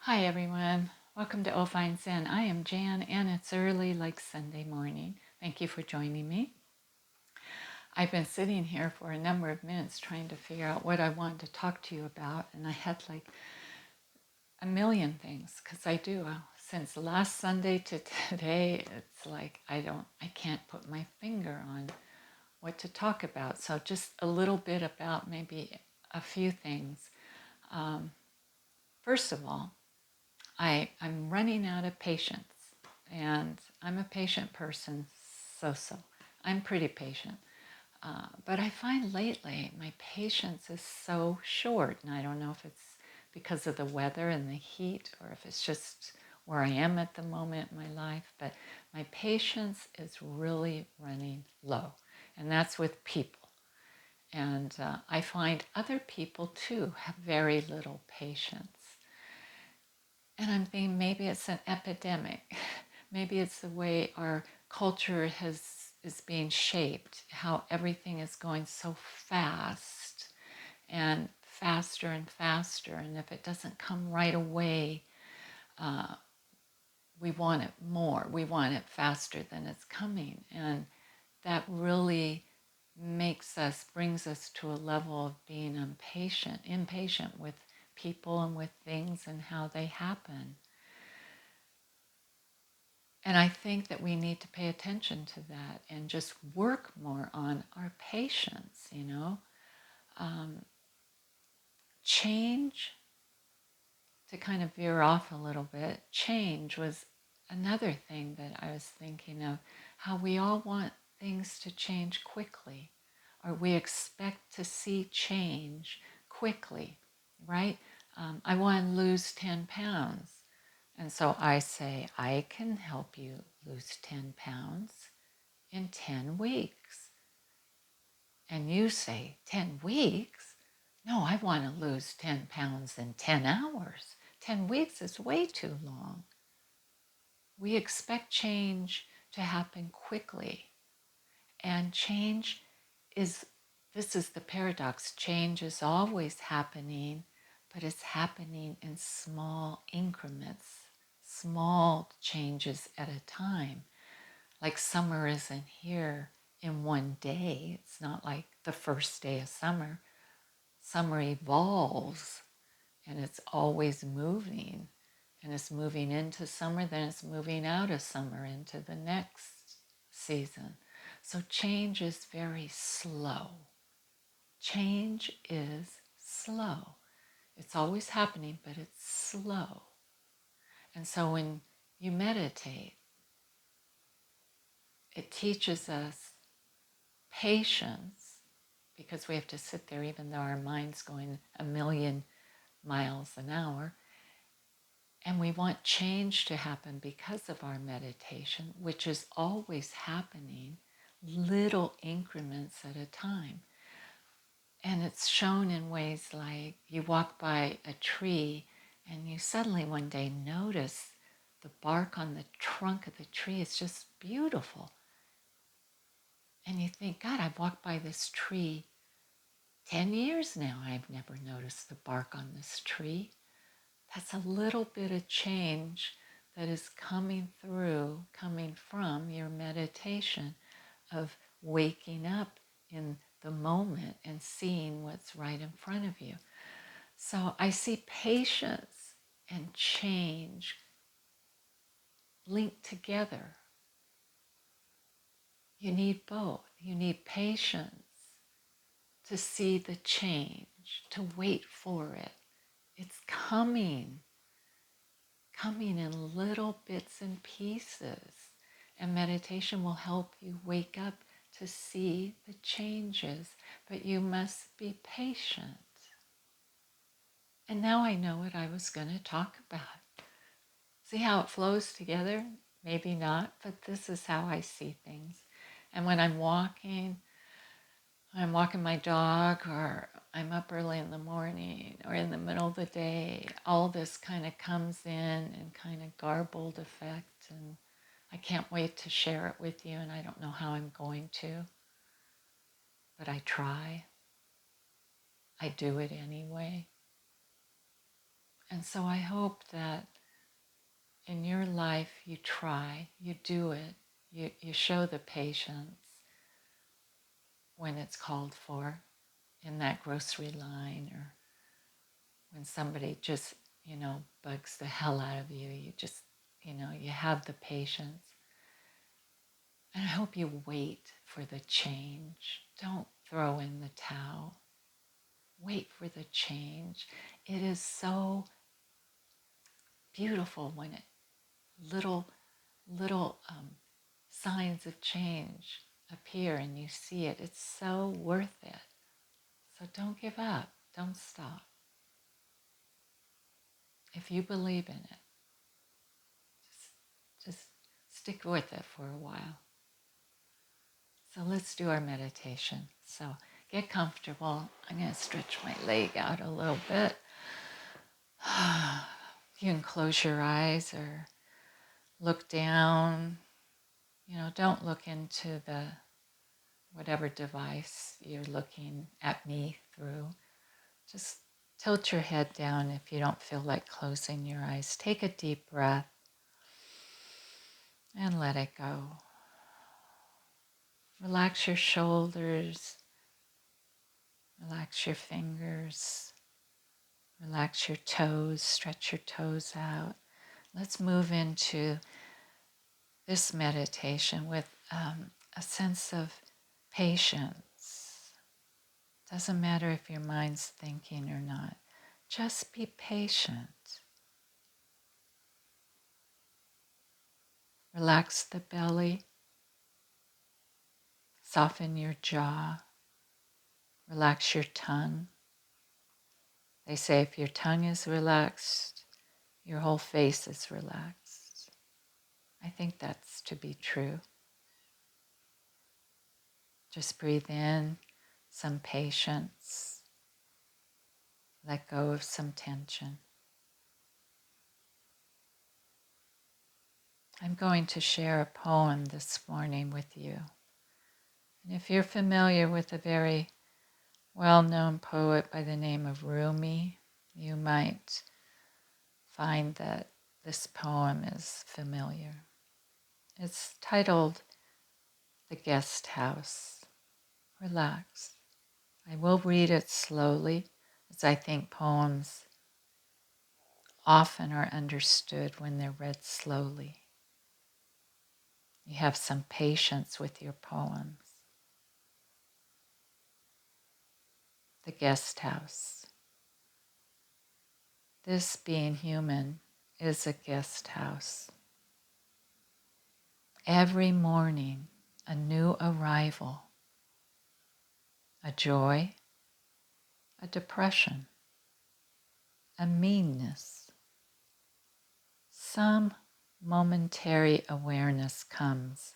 Hi everyone, welcome to Oh Fine Zen. I am Jan and it's early like Sunday morning. Thank you for joining me. I've been sitting here for a number of minutes trying to figure out what I wanted to talk to you about, and I had like a million things because I do. Since last Sunday to today, it's like I can't put my finger on what to talk about. So just a little bit about maybe a few things. First of all, I'm running out of patience, and I'm a patient person, so. I'm pretty patient. But I find lately my patience is so short, and I don't know if it's because of the weather and the heat or if it's just where I am at the moment in my life, but my patience is really running low, and that's with people. And I find other people too have very little patience. And I'm thinking maybe it's an epidemic. Maybe it's the way our culture is being shaped, how everything is going so fast and faster and faster. And if it doesn't come right away, we want it more. We want it faster than it's coming. And that really brings us to a level of being impatient with people and with things and how they happen. And I think that we need to pay attention to that and just work more on our patience. Change, to kind of veer off a little bit, change was another thing that I was thinking of, how we all want things to change quickly, or we expect to see change quickly, right? I want to lose 10 pounds. And so I say, I can help you lose 10 pounds in 10 weeks. And you say, 10 weeks? No, I want to lose 10 pounds in 10 hours. 10 weeks is way too long. We expect change to happen quickly. And this is the paradox. Change is always happening, but it's happening in small increments, small changes at a time. Like summer isn't here in one day. It's not like the first day of summer. Summer evolves and it's always moving. And it's moving into summer, then it's moving out of summer into the next season. So change is very slow. Change is slow. It's always happening, but it's slow. And so when you meditate, it teaches us patience, because we have to sit there even though our mind's going a million miles an hour. And we want change to happen because of our meditation, which is always happening, little increments at a time. And it's shown in ways like you walk by a tree and you suddenly one day notice the bark on the trunk of the tree is just beautiful. And you think, God, I've walked by this tree 10 years now. I've never noticed the bark on this tree. That's a little bit of change that is coming from your meditation of waking up in the moment and seeing what's right in front of you. So I see patience and change linked together. You need both. You need patience to see the change, to wait for it. It's coming in little bits and pieces. And meditation will help you wake up to see the changes, but you must be patient. And now I know what I was going to talk about. See how it flows together? Maybe not, but this is how I see things. And when I'm walking my dog, or I'm up early in the morning or in the middle of the day, all this kind of comes in in kind of garbled effect, and I can't wait to share it with you, and I don't know how I'm going to, but I try. I do it anyway. And so I hope that in your life you try, you do it, you show the patience when it's called for in that grocery line, or when somebody just, bugs the hell out of you. You just, you have the patience. And I hope you wait for the change. Don't throw in the towel. Wait for the change. It is so beautiful when little signs of change appear and you see it. It's so worth it. So don't give up. Don't stop. If you believe in it, just stick with it for a while. So let's do our meditation. So get comfortable. I'm going to stretch my leg out a little bit. You can close your eyes or look down. Don't look into the whatever device you're looking at me through. Just tilt your head down if you don't feel like closing your eyes. Take a deep breath and let it go. Relax your shoulders, relax your fingers, relax your toes, stretch your toes out. Let's move into this meditation with a sense of patience. Doesn't matter if your mind's thinking or not. Just be patient. Relax the belly. Soften your jaw. Relax your tongue. They say if your tongue is relaxed, your whole face is relaxed. I think that's to be true. Just breathe in some patience. Let go of some tension. I'm going to share a poem this morning with you. And if you're familiar with a very well-known poet by the name of Rumi, you might find that this poem is familiar. It's titled The Guest House. Relax. I will read it slowly, as I think poems often are understood when they're read slowly. You have some patience with your poems. The Guest House. This being human is a guest house. Every morning, a new arrival, a joy, a depression, a meanness. Some momentary awareness comes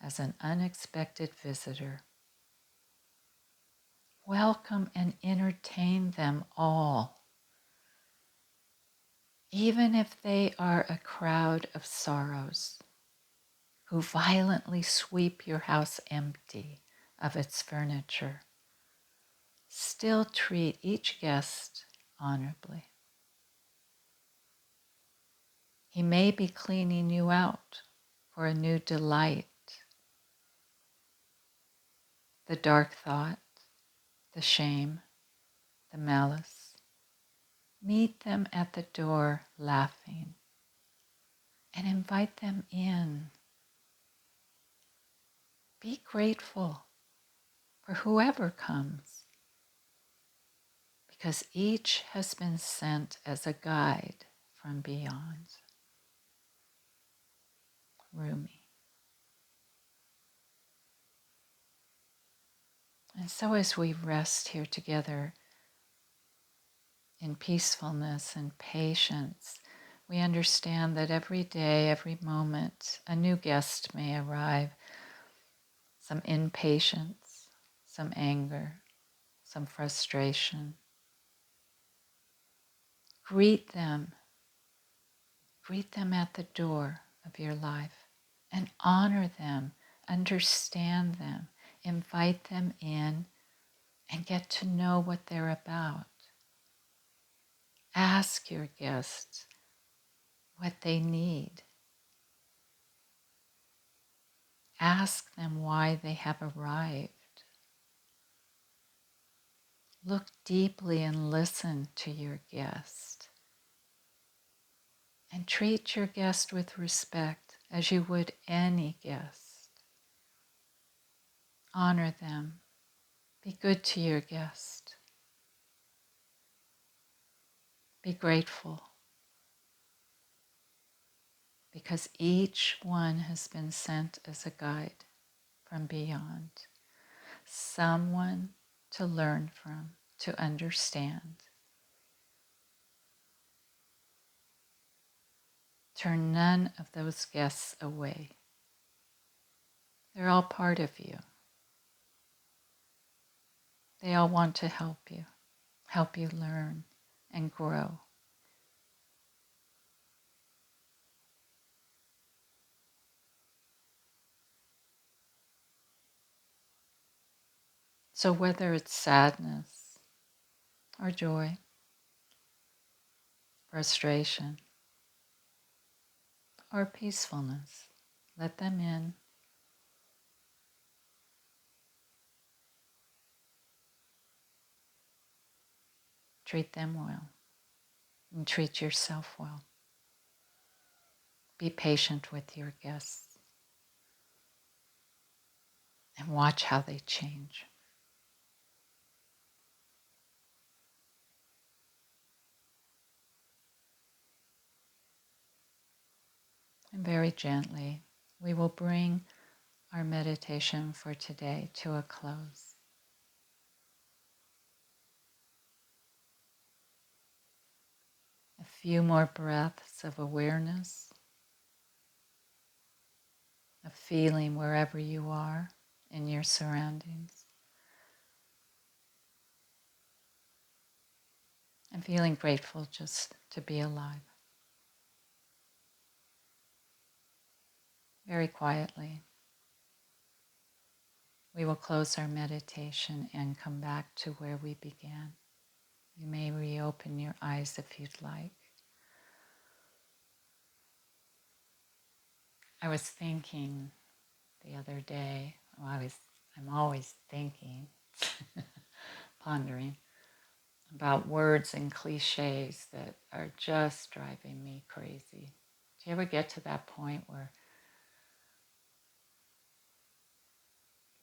as an unexpected visitor. Welcome and entertain them all, even if they are a crowd of sorrows who violently sweep your house empty of its furniture. Still treat each guest honorably. He may be cleaning you out for a new delight. The dark thought, the shame, the malice. Meet them at the door laughing and invite them in. Be grateful for whoever comes, because each has been sent as a guide from beyond. Rumi. And so as we rest here together in peacefulness and patience, we understand that every day, every moment, a new guest may arrive. Some impatience, some anger, some frustration. Greet them. Greet them at the door of your life and honor them, understand them, invite them in, and get to know what they're about. Ask your guests what they need. Ask them why they have arrived. Look deeply and listen to your guest. And treat your guest with respect as you would any guest. Honor them. Be good to your guest. Be grateful, because each one has been sent as a guide from beyond, someone to learn from, to understand. Turn none of those guests away. They're all part of you. They all want to help you learn and grow. So whether it's sadness or joy, frustration or peacefulness, let them in. Treat them well and treat yourself well. Be patient with your guests and watch how they change. And very gently, we will bring our meditation for today to a close. A few more breaths of awareness, of feeling wherever you are in your surroundings, and feeling grateful just to be alive. Very quietly, we will close our meditation and come back to where we began. You may reopen your eyes if you'd like. I was thinking the other day, I'm always thinking, pondering about words and cliches that are just driving me crazy. Do you ever get to that point where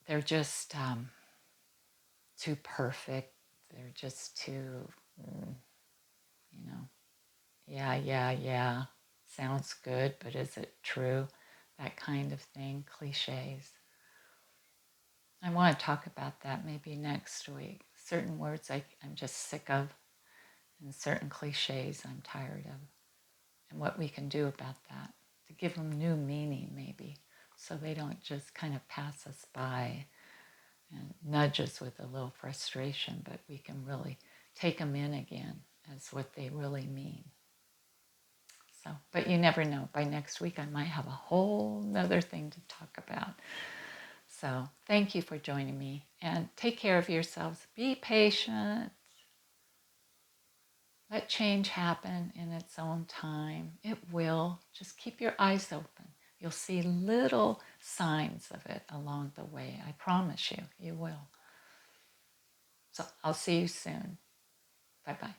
they're just too perfect? They're just too, you know, yeah, sounds good, but is it true? That kind of thing, cliches. I want to talk about that maybe next week. Certain words I'm just sick of, and certain cliches I'm tired of, and what we can do about that to give them new meaning, maybe, so they don't just kind of pass us by and nudge us with a little frustration, but we can really take them in again as what they really mean. So, but you never know. By next week, I might have a whole nother thing to talk about. So, thank you for joining me, and take care of yourselves. Be patient. Let change happen in its own time. It will. Just keep your eyes open. You'll see little signs of it along the way. I promise you, you will. So I'll see you soon. Bye-bye.